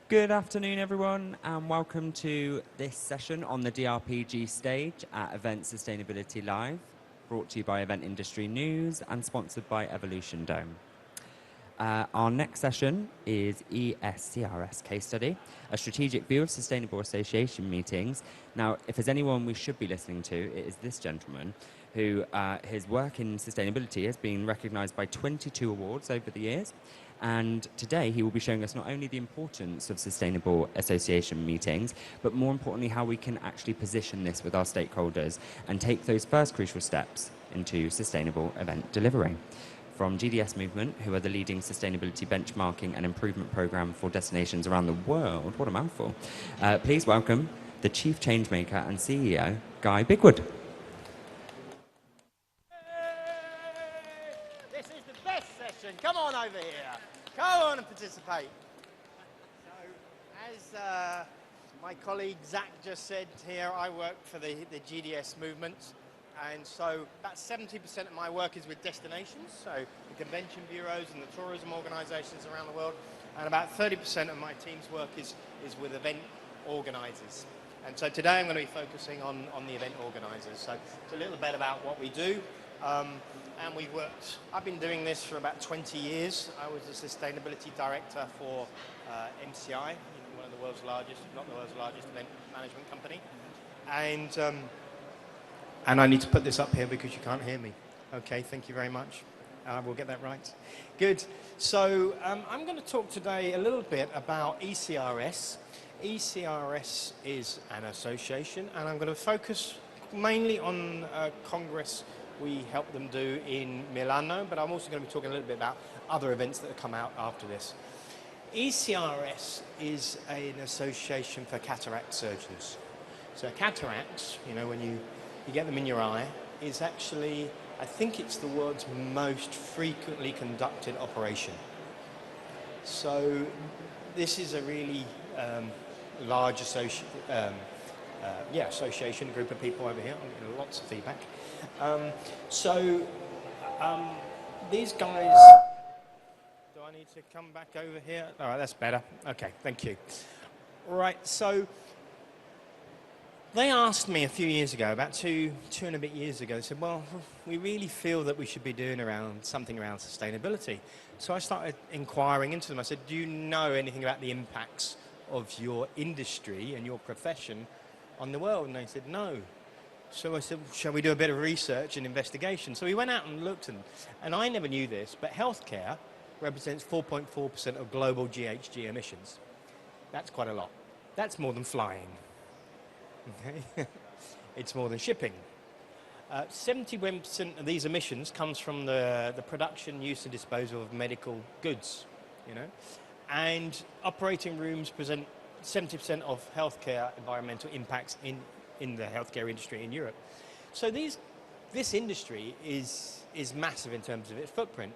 Good afternoon, everyone, and welcome to this session on the DRPG stage at Event Sustainability Live, brought to you by Event Industry News and sponsored by Evolution Dome. Our next session is ESCRS case study, a strategic view of sustainable association meetings. Now, if there's anyone we should be listening to, it is this gentleman, who his work in sustainability has been recognised by 22 awards over the years. And today he will be showing us not only the importance of sustainable association meetings, but more importantly, how we can actually position this with our stakeholders and take those first crucial steps into sustainable event delivery. From GDS-Movement, who are the leading sustainability benchmarking and improvement program for destinations around the world, what a mouthful, please welcome the Chief Changemaker and CEO, Guy Bigwood. This is the best session. Come on over here. Come on and participate. So, as my colleague Zach just said here, I work for the GDS movement. And so about 70% of my work is with destinations, so the convention bureaus and the tourism organisations around the world. And about 30% of my team's work is with event organisers. And so today I'm going to be focusing on the event organisers. So it's a little bit about what we do. And I've been doing this for about 20 years. I was the sustainability director for MCI, one of the world's largest, if not the world's largest event management company. And I need to put this up here because you can't hear me. Okay, thank you very much. We'll get that right. Good. So I'm going to talk today a little bit about ESCRS. ESCRS is an association, and I'm going to focus mainly on a congress we help them do in Milano, but I'm also going to be talking a little bit about other events that have come out after this. ESCRS is an association for cataract surgeons. So cataracts, when you get them in your eye, is actually, I think it's the world's most frequently conducted operation. So this is a really large association, a group of people over here. I'm getting lots of feedback. These guys, do I need to come back over here? All right, that's better. Okay, thank you. Right, so they asked me a few years ago, about two and a bit years ago, they said, well, we really feel that we should be doing something around sustainability. So I started inquiring into them. I said, do you know anything about the impacts of your industry and your profession on the world? And they said, no. So I said, shall we do a bit of research and investigation? So we went out and looked, and I never knew this, but healthcare represents 4.4% of global GHG emissions. That's quite a lot. That's more than flying. Okay. It's more than shipping. 71% of these emissions comes from the production, use and disposal of medical goods, and operating rooms present 70% of healthcare environmental impacts in the healthcare industry in Europe. So this industry is massive in terms of its footprint,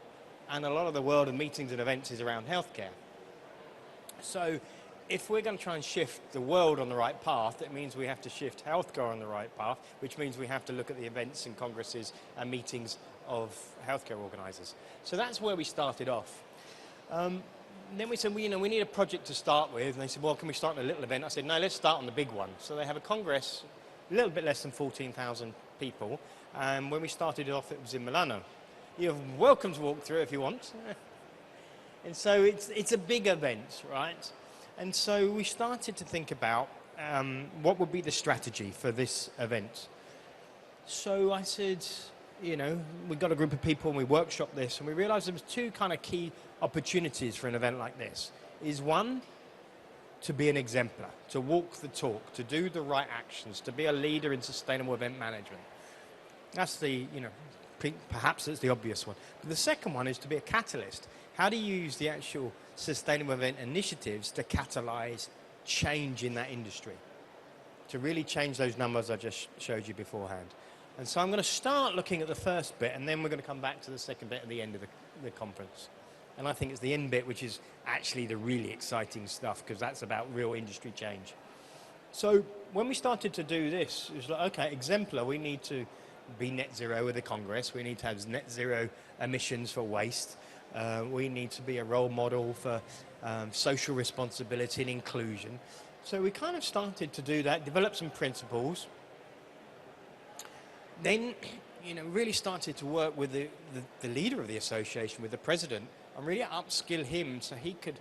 and a lot of the world of meetings and events is around healthcare. So if we're going to try and shift the world on the right path, it means we have to shift healthcare on the right path, which means we have to look at the events and congresses and meetings of healthcare organisers. So that's where we started off. Then we said, we need a project to start with. And they said, well, can we start on a little event? I said, no, let's start on the big one. So they have a congress, a little bit less than 14,000 people. And when we started off, it was in Milano. You're welcome to walk through if you want. And so it's a big event, right? And so we started to think about what would be the strategy for this event. So I said, we got a group of people and we workshopped this, and we realized there was two kind of key opportunities for an event like this. Is one, to be an exemplar, to walk the talk, to do the right actions, to be a leader in sustainable event management. That's perhaps that's the obvious one. But the second one is to be a catalyst. How do you use the actual sustainable event initiatives to catalyze change in that industry, to really change those numbers I just showed you beforehand? And so I'm going to start looking at the first bit, and then we're going to come back to the second bit at the end of the conference. And I think it's the end bit which is actually the really exciting stuff, because that's about real industry change. So when we started to do this, it was like, okay, exemplar, we need to be net zero with the Congress. We need to have net zero emissions for waste. We need to be a role model for social responsibility and inclusion. So we kind of started to do that, develop some principles. Then, really started to work with the leader of the association, with the president, and really upskill him so he could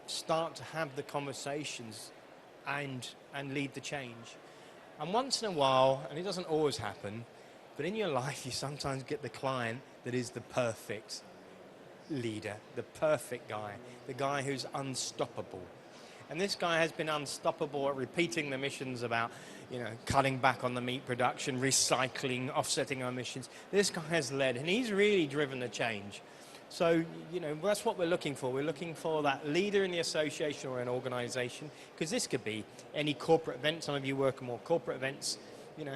start to have the conversations and lead the change. And once in a while, and it doesn't always happen, but in your life you sometimes get the client that is the perfect leader, the perfect guy, the guy who's unstoppable. And this guy has been unstoppable at repeating the missions about, cutting back on the meat production, recycling, offsetting our emissions. This guy has led, and he's really driven the change. So, that's what we're looking for. We're looking for that leader in the association or an organization, because this could be any corporate event. Some of you work on more corporate events.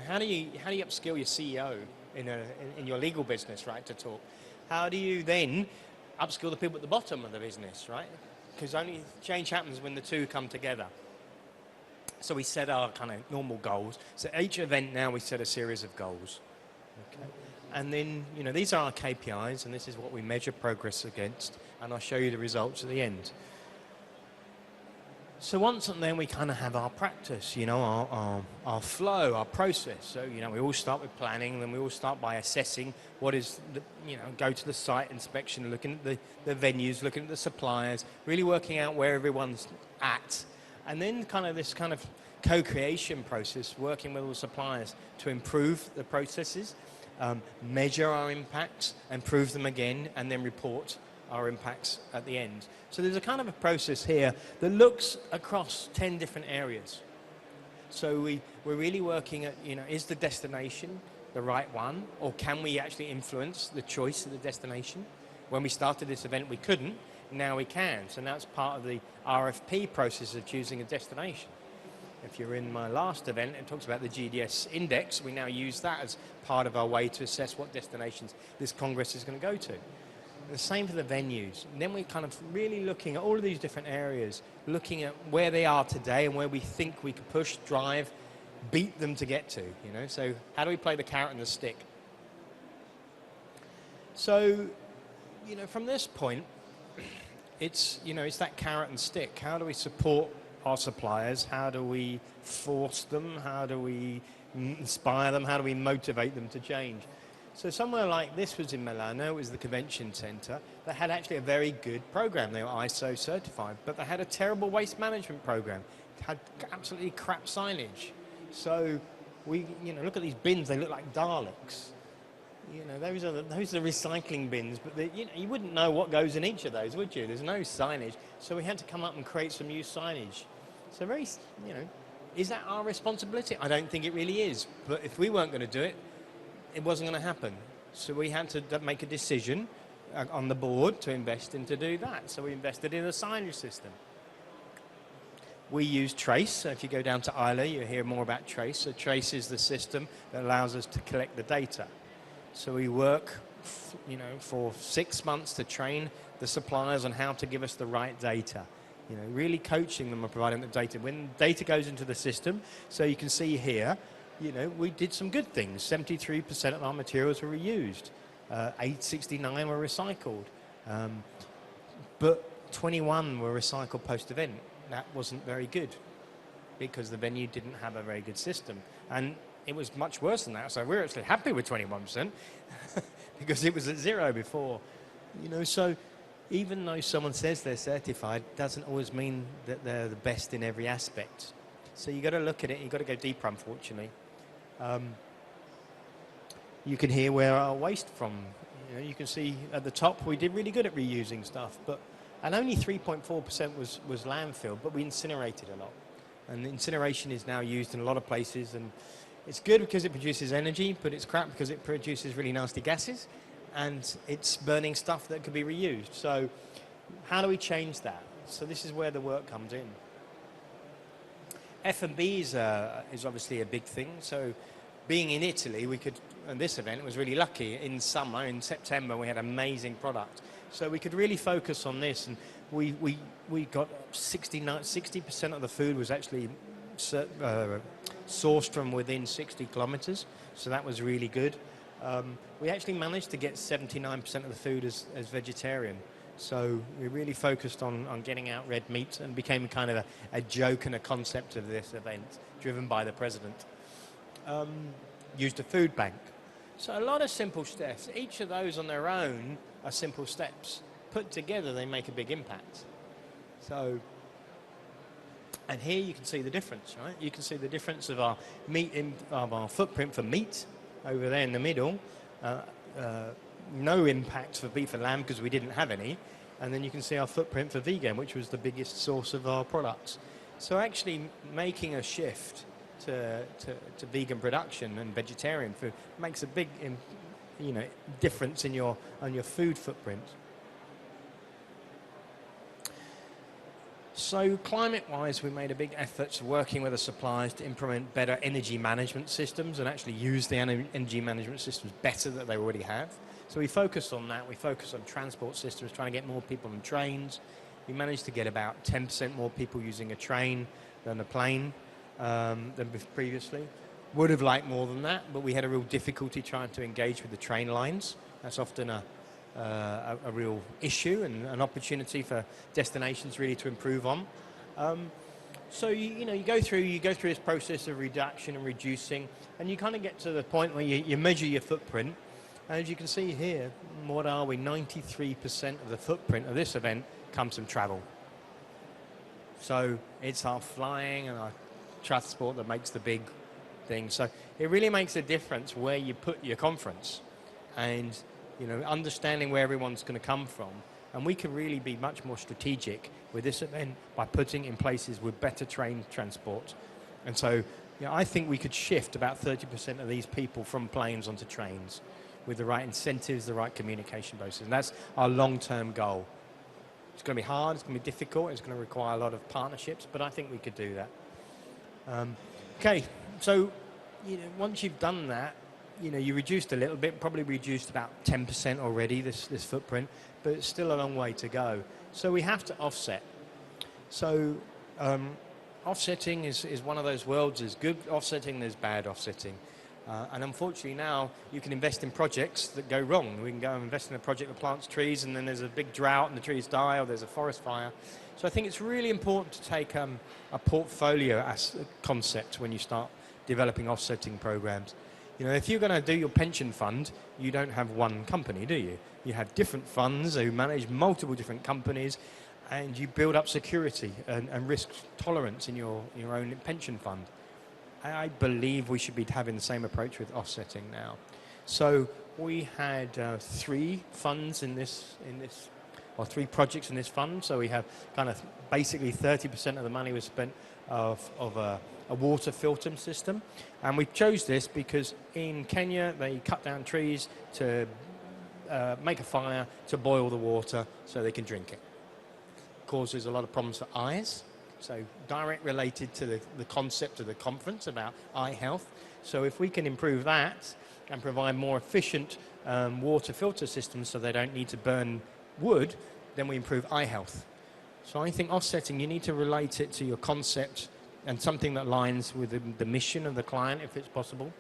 How do you upskill your CEO in your legal business, right, to talk? How do you then upskill the people at the bottom of the business, right? Because only change happens when the two come together. So we set our kind of normal goals. So each event now we set a series of goals. Okay. And then, these are our KPIs, and this is what we measure progress against, and I'll show you the results at the end. So once and then we kind of have our practice, our flow, our process. So, we all start with planning, then we all start by assessing what is, go to the site inspection, looking at the venues, looking at the suppliers, really working out where everyone's at. And then this kind of co-creation process, working with all the suppliers to improve the processes, measure our impacts, improve them again, and then report our impacts at the end. So there's a kind of a process here that looks across 10 different areas. So we're really working at, is the destination the right one, or can we actually influence the choice of the destination? When we started this event, we couldn't. Now we can. So now it's part of the RFP process of choosing a destination. If you're in my last event, it talks about the GDS index. We now use that as part of our way to assess what destinations this Congress is going to go to. The same for the venues. And then we're kind of really looking at all of these different areas, looking at where they are today and where we think we could push, drive, beat them to get to, So how do we play the carrot and the stick? So, from this point, it's that carrot and stick. How do we support our suppliers? How do we force them? How do we inspire them? How do we motivate them to change? So somewhere like this was in Milano, it was the convention center, that had actually a very good program. They were ISO certified, but they had a terrible waste management program. It had absolutely crap signage. So we, look at these bins, they look like Daleks. Those are the recycling bins, but you wouldn't know what goes in each of those, would you? There's no signage. So we had to come up and create some new signage. So very, is that our responsibility? I don't think it really is. But if we weren't going to do it, it wasn't going to happen. So we had to make a decision on the board to invest in to do that. So we invested in a signage system. We use Trace. So if you go down to Isla, you hear more about Trace. So Trace is the system that allows us to collect the data. So we work, for 6 months to train the suppliers on how to give us the right data. Really coaching them and providing the data. When data goes into the system, so you can see here, we did some good things. 73% of our materials were reused. 869 were recycled. But 21 were recycled post-event. That wasn't very good because the venue didn't have a very good system. And it was much worse than that. So we're actually happy with 21% because it was at zero before. So even though someone says they're certified, doesn't always mean that they're the best in every aspect. So you've got to look at it. You've got to go deeper, unfortunately. You can hear where our waste from. You can see at the top we did really good at reusing stuff, and only 3.4% was landfill, but we incinerated a lot. And incineration is now used in a lot of places, and it's good because it produces energy, but it's crap because it produces really nasty gases, and it's burning stuff that could be reused. So how do we change that? So this is where the work comes in. F&B is obviously a big thing. So being in Italy, we could, and this event was really lucky. In summer, in September, we had amazing product. So we could really focus on this, and we got 60% of the food was actually sourced from within 60 kilometers. So that was really good. we actually managed to get 79% of the food as vegetarian. So we really focused on getting out red meat and became kind of a joke and a concept of this event, driven by the president. Used a food bank. So a lot of simple steps. Each of those on their own are simple steps. Put together, they make a big impact. So, and here you can see the difference, right? You can see the difference of our of our footprint for meat over there in the middle. No impact for beef and lamb because we didn't have any. And then you can see our footprint for vegan, which was the biggest source of our products. So actually making a shift to vegan production and vegetarian food makes a big difference in your food footprint. So climate-wise, we made a big effort to working with the suppliers to implement better energy management systems and actually use the energy management systems better that they already have. So we focused on that. We focused on transport systems, trying to get more people on trains. We managed to get about 10% more people using a train than a plane than previously. Would have liked more than that, but we had a real difficulty trying to engage with the train lines. That's often a real issue and an opportunity for destinations really to improve on. So you go through this process of reduction and reducing, and you kind of get to the point where you measure your footprint. And as you can see here, what are we? 93% of the footprint of this event comes from travel. So it's our flying and our transport that makes the big thing. So it really makes a difference where you put your conference, and understanding where everyone's going to come from. And we can really be much more strategic with this event by putting in places with better train transport. And so I think we could shift about 30% of these people from planes onto trains with the right incentives, the right communication basis. And that's our long-term goal. It's going to be hard, it's going to be difficult, it's going to require a lot of partnerships, but I think we could do that. Okay, so once you've done that, you reduced a little bit, probably reduced about 10% already, this footprint, but it's still a long way to go. So we have to offset. So offsetting is one of those worlds. There's good offsetting, there's bad offsetting. And unfortunately now you can invest in projects that go wrong. We can go and invest in a project that plants trees and then there's a big drought and the trees die, or there's a forest fire. So I think it's really important to take a portfolio as a concept when you start developing offsetting programs. If you're going to do your pension fund, you don't have one company, do you? You have different funds who manage multiple different companies, and you build up security and risk tolerance in your own pension fund. I believe we should be having the same approach with offsetting now. So we had 3 funds in this, or 3 projects in this fund. So we have kind of basically 30% of the money was spent of a water filter system. And we chose this because in Kenya, they cut down trees to make a fire to boil the water so they can drink it. Causes a lot of problems for eyes. So direct related to the concept of the conference about eye health. So if we can improve that and provide more efficient water filter systems so they don't need to burn wood, then we improve eye health. So I think offsetting, you need to relate it to your concept and something that aligns with the mission of the client if it's possible.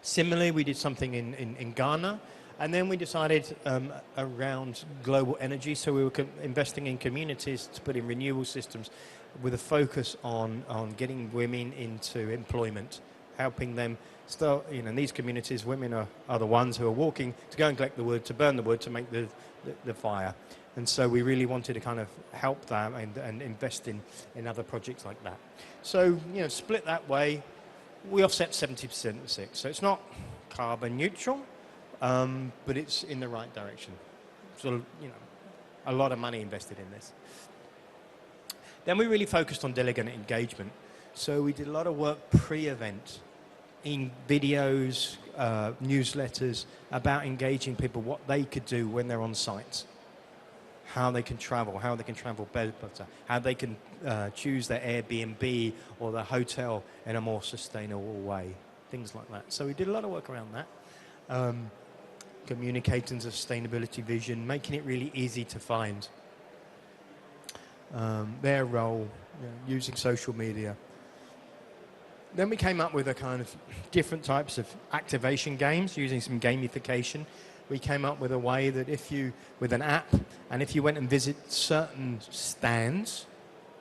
Similarly, we did something in Ghana. And then we decided around global energy, so we were investing in communities to put in renewable systems with a focus on getting women into employment, helping them start, in these communities, women are the ones who are walking to go and collect the wood, to burn the wood, to make the fire. And so we really wanted to kind of help them and invest in other projects like that. So, split that way, we offset 70% of 6. So it's not carbon neutral, but it's in the right direction. So, a lot of money invested in this. Then we really focused on delegate engagement. So we did a lot of work pre-event in videos, newsletters about engaging people, what they could do when they're on site, how they can travel better, how they can choose their Airbnb or their hotel in a more sustainable way, things like that. So we did a lot of work around that. Communicating the sustainability vision, making it really easy to find. Their role, using social media. then we came up with a kind of different types of activation games using some gamification. We came up with a way that with an app, and if you went and visit certain stands,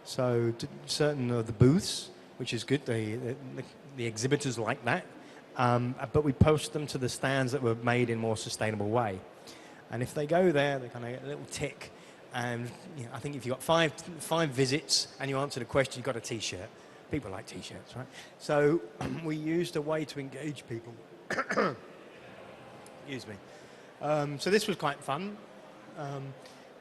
so certain of the booths, which is good, the exhibitors like that, but we post them to the stands that were made in a more sustainable way. And if they go there, they kind of get a little tick. And I think if you've got five visits and you answer the question, you've got a T-shirt. People like T-shirts, right? So we used a way to engage people. Excuse me. So this was quite fun.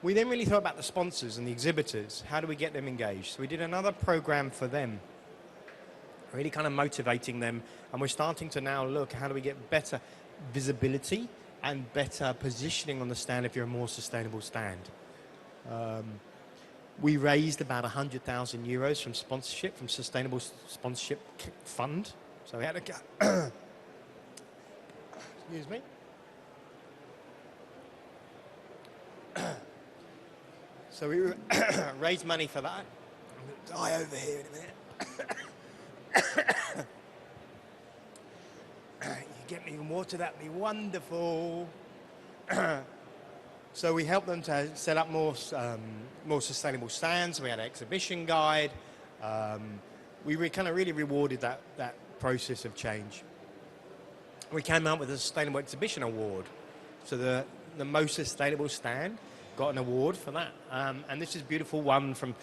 We then really thought about the sponsors and the exhibitors. How do we get them engaged? So we did another program for them, really kind of motivating them. And we're starting to now look, how do we get better visibility and better positioning on the stand if you're a more sustainable stand? We raised about 100,000 euros from sponsorship, from Sustainable Sponsorship Fund. So we had a... Excuse me. So we raised money for that. I'm going to die over here in a minute. You get me water, that'd be wonderful. So we helped them to set up more sustainable stands. We had an exhibition guide. We kind of really rewarded that process of change. We came out with a Sustainable Exhibition Award. So the most sustainable stand got an award for that. And this is a beautiful one from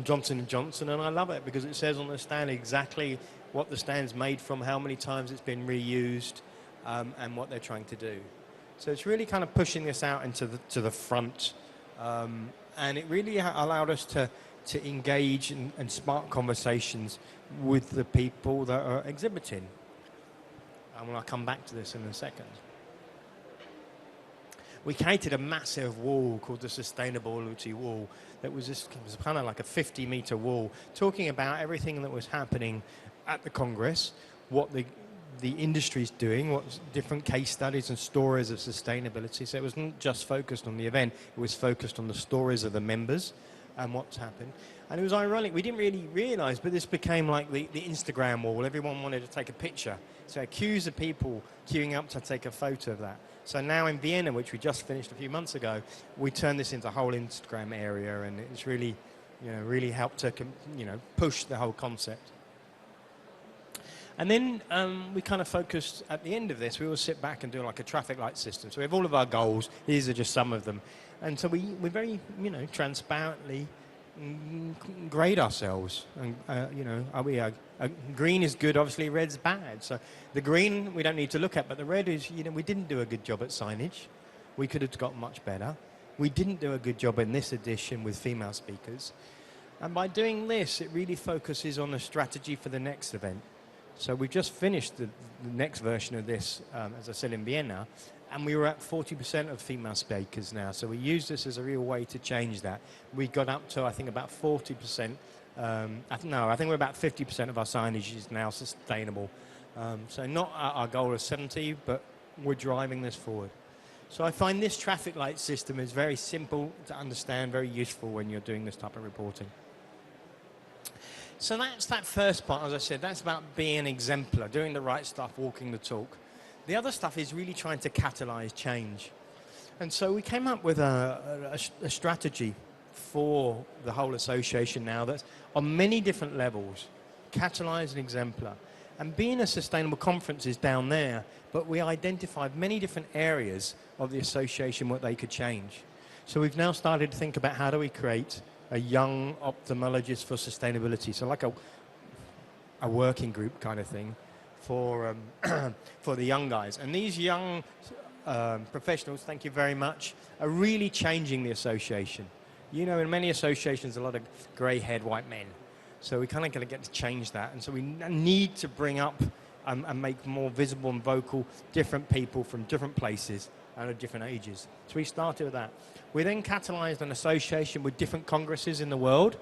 Johnson & Johnson, and I love it because it says on the stand exactly what the stand's made from, how many times it's been reused, and what they're trying to do. So it's really kind of pushing this out into the front, and it really allowed us to engage and spark conversations with the people that are exhibiting. And I'll come back to this in a second. We created a massive wall called the Sustainability Wall that was kind of like a 50-meter wall talking about everything that was happening at the Congress, what the industry's doing, what different case studies and stories of sustainability. So it wasn't just focused on the event, it was focused on the stories of the members and what's happened. And it was ironic, we didn't really realize, but this became like the Instagram wall. Everyone wanted to take a picture. So queues of people queuing up to take a photo of that. So now in Vienna, which we just finished a few months ago, we turned this into a whole Instagram area, and it's really, really helped to, push the whole concept. And then we kind of focused, at the end of this, we will sit back and do like a traffic light system. So we have all of our goals. These are just some of them. And so we very, transparently grade ourselves. And, are we green is good, obviously red's bad. So the green we don't need to look at, but the red is, we didn't do a good job at signage. We could have got much better. We didn't do a good job in this edition with female speakers. And by doing this, it really focuses on the strategy for the next event. So we just finished the next version of this, as I said, in Vienna, and we were at 40% of female speakers now. So we used this as a real way to change that. We got up to, I think, about 40%. I think we're about 50% of our signage is now sustainable. So not our goal of 70, but we're driving this forward. So I find this traffic light system is very simple to understand, very useful when you're doing this type of reporting. So that's that first part, as I said, that's about being an exemplar, doing the right stuff, walking the talk. The other stuff is really trying to catalyze change. And so we came up with a strategy for the whole association now that's on many different levels, catalyze and exemplar. And being a sustainable conference is down there, but we identified many different areas of the association what they could change. So we've now started to think about how do we create a young ophthalmologist for sustainability, so like a working group kind of thing for the young guys. And these young professionals, thank you very much, are really changing the association. In many associations, a lot of grey-haired white men. So we kind of going to get to change that. And so we need to bring up and make more visible and vocal different people from different places and at different ages. So we started with that. We then catalyzed an association with different congresses in the world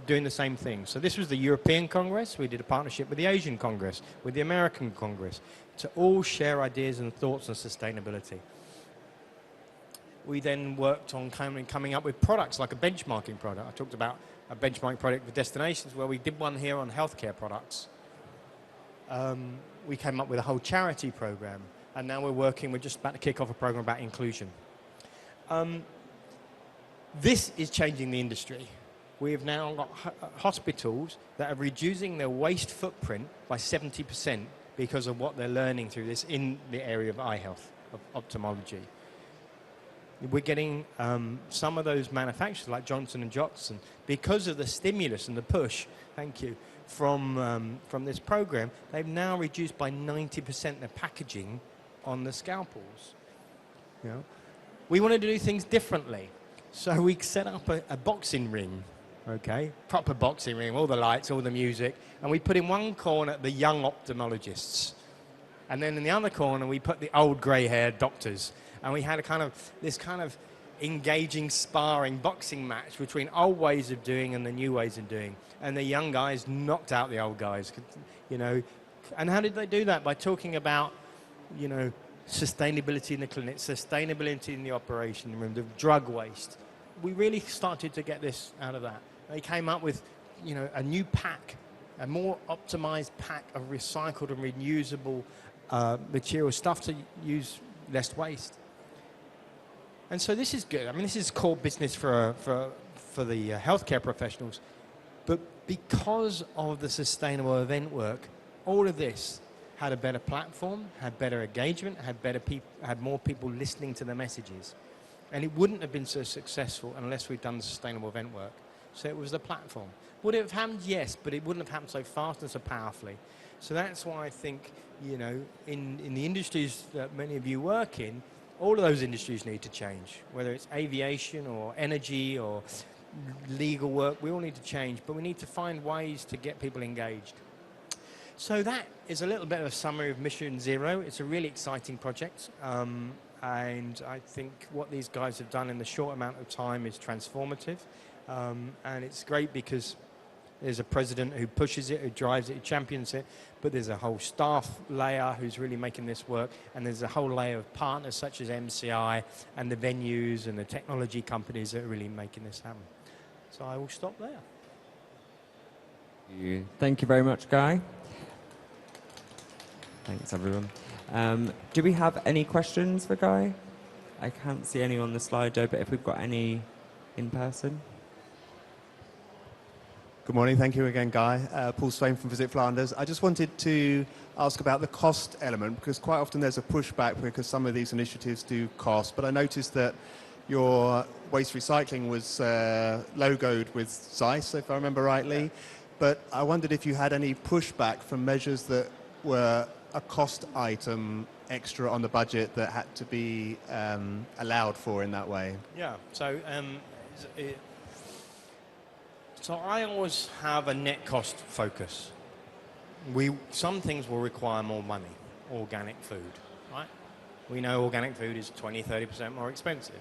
doing the same thing. So this was the European Congress. We did a partnership with the Asian Congress, with the American Congress, to all share ideas and thoughts on sustainability. We then worked on coming up with products like a benchmarking product. I talked about a benchmarking product for destinations, where we did one here on healthcare products. we came up with a whole charity program, and now we're just about to kick off a program about inclusion. This is changing the industry. We have now got hospitals that are reducing their waste footprint by 70% because of what they're learning through this in the area of eye health, of ophthalmology. We're getting some of those manufacturers like Johnson & Johnson, because of the stimulus and the push, thank you, from this program, they've now reduced by 90% their packaging on the scalpels. You know? We wanted to do things differently. So we set up a boxing ring, okay? Proper boxing ring, all the lights, all the music. And we put in one corner the young ophthalmologists. And then in the other corner, we put the old grey-haired doctors. And we had this kind of engaging, sparring boxing match between old ways of doing and the new ways of doing. And the young guys knocked out the old guys, you know. And how did they do that? By talking about, you know, sustainability in the clinic, sustainability in the operation room, the drug waste. We really started to get this out of that. They came up with, you know, a new pack, a more optimized pack of recycled and reusable material, stuff to use less waste. And so this is good. I mean, this is core business for the healthcare professionals. But because of the sustainable event work, all of this had a better platform, had better engagement, had more people listening to the messages. And it wouldn't have been so successful unless we'd done the sustainable event work. So it was the platform. Would it have happened? Yes, but it wouldn't have happened so fast and so powerfully. So that's why I think, you know, in the industries that many of you work in, all of those industries need to change, whether it's aviation or energy or legal work, we all need to change, but we need to find ways to get people engaged. So that is a little bit of a summary of Mission Zero. It's a really exciting project, and I think what these guys have done in the short amount of time is transformative, and it's great because there's a president who pushes it, who drives it, who champions it, but there's a whole staff layer who's really making this work, and there's a whole layer of partners such as MCI and the venues and the technology companies that are really making this happen. So I will stop there. Thank you very much, Guy. Thanks, everyone. Do we have any questions for Guy? I can't see any on the Slido, but if we've got any in person. Good morning. Thank you again, Guy. Paul Swain from Visit Flanders. I just wanted to ask about the cost element, because quite often there's a pushback because some of these initiatives do cost. But I noticed that your waste recycling was logoed with Zeiss, if I remember rightly. Yeah. But I wondered if you had any pushback from measures that were a cost item extra on the budget that had to be allowed for in that way. Yeah, so so I always have a net cost focus. Some things will require more money, organic food, right? We know organic food is 20, 30% more expensive.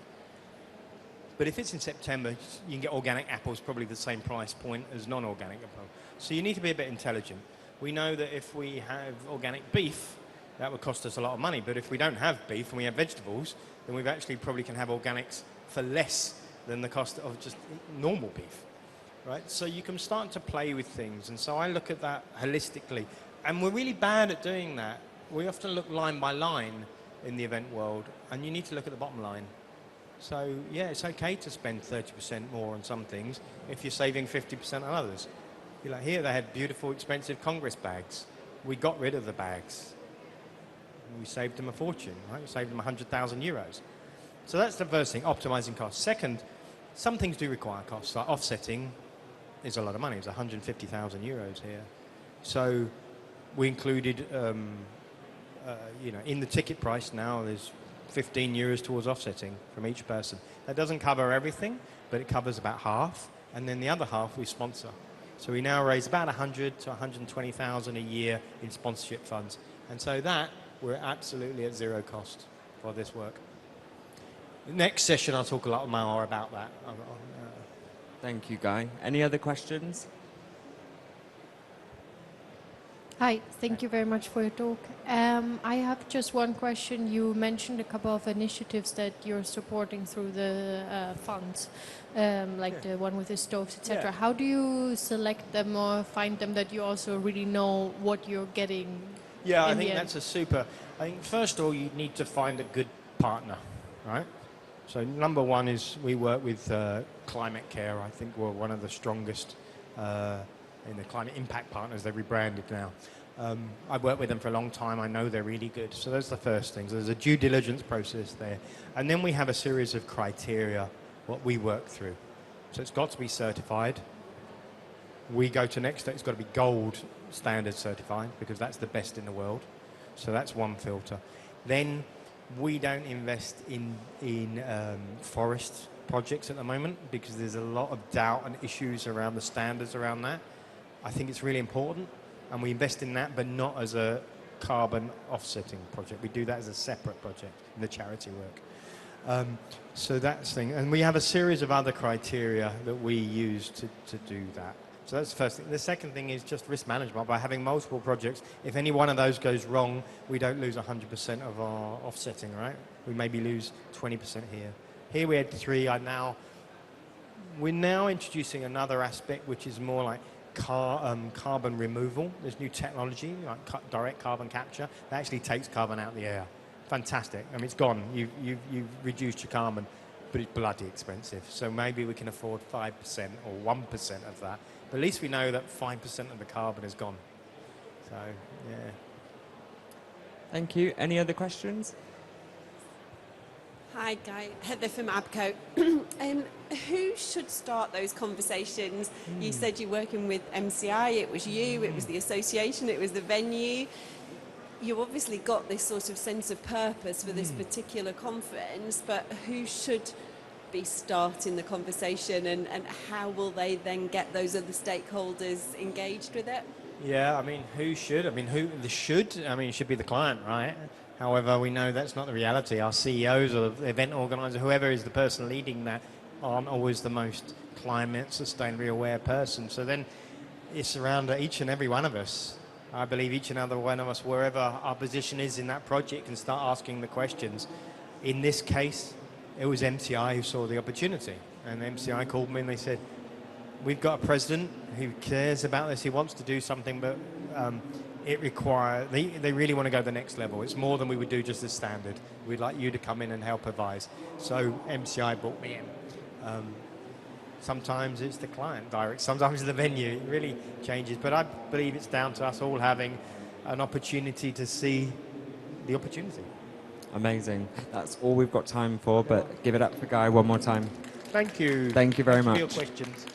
But if it's in September, you can get organic apples probably the same price point as non-organic apples. So you need to be a bit intelligent. We know that if we have organic beef, that would cost us a lot of money. But if we don't have beef and we have vegetables, then we actually probably can have organics for less than the cost of just normal beef, right? So you can start to play with things. And so I look at that holistically. And we're really bad at doing that. We often look line by line in the event world, and you need to look at the bottom line. So, yeah, it's okay to spend 30% more on some things if you're saving 50% on others. Like here, they had beautiful, expensive Congress bags. We got rid of the bags. We saved them a fortune, right? We saved them 100,000 euros. So that's the first thing, optimizing costs. Second, some things do require costs. Like offsetting is a lot of money. It's 150,000 euros here. So we included, you know, in the ticket price now, there's 15 euros towards offsetting from each person. That doesn't cover everything, but it covers about half. And then the other half we sponsor. So we now raise about 100 to 120,000 a year in sponsorship funds. And so that, we're absolutely at zero cost for this work. Next session, I'll talk a lot more about that. Thank you, Guy. Any other questions? Hi, thank you very much for your talk. I have just one question. You mentioned a couple of initiatives that you're supporting through the funds, like the one with the stoves, etc. Yeah. How do you select them or find them that you also really know what you're getting? Yeah, I in the think end? that's a super. I think first of all, you need to find a good partner, right? So number one is we work with Climate Care. I think we're one of the strongest in the climate impact partners. They're rebranded now. I've worked with them for a long time. I know they're really good. So that's the first thing. So there's a due diligence process there. And then we have a series of criteria, what we work through. So it's got to be certified. We go to next step. It's got to be gold standard certified because that's the best in the world. So that's one filter. Then we don't invest in forest projects at the moment because there's a lot of doubt and issues around the standards around that. I think it's really important, and we invest in that, but not as a carbon offsetting project. We do that as a separate project in the charity work. So that's the thing. And we have a series of other criteria that we use to do that. So that's the first thing. The second thing is just risk management. By having multiple projects, if any one of those goes wrong, we don't lose 100% of our offsetting, right? We maybe lose 20% here. Here we had 3. We're now introducing another aspect, which is more like carbon removal. There's new technology, like direct carbon capture, that actually takes carbon out of the air. Fantastic. I mean, it's gone. You've reduced your carbon, but it's bloody expensive. So maybe we can afford 5% or 1% of that. But at least we know that 5% of the carbon is gone. So, yeah. Thank you. Any other questions? Hi, Guy. Heather from ABCO. Who should start those conversations? You said you're working with MCI. It was you. It was the association. It was the venue. You obviously got this sort of sense of purpose for this particular conference, but who should be starting the conversation, and how will they then get those other stakeholders engaged with it? Yeah, I mean, who should? I mean, it should be the client, right? However, we know that's not the reality. Our CEOs or the event organizer, whoever is the person leading that, aren't always the most climate sustainably aware person. So then it's around each and every one of us. I believe each and every one of us, wherever our position is in that project, can start asking the questions. In this case, it was MCI who saw the opportunity. And MCI called me and they said, we've got a president who cares about this. He wants to do something, but they really want to go to the next level. It's more than we would do just as standard. We'd like you to come in and help advise. So MCI brought me in. Sometimes it's the client direct, sometimes it's the venue. It really changes. But I believe it's down to us all having an opportunity to see the opportunity. Amazing. That's all we've got time for, but give it up for Guy one more time. Thank you. Thank you very Thanks much. for your questions.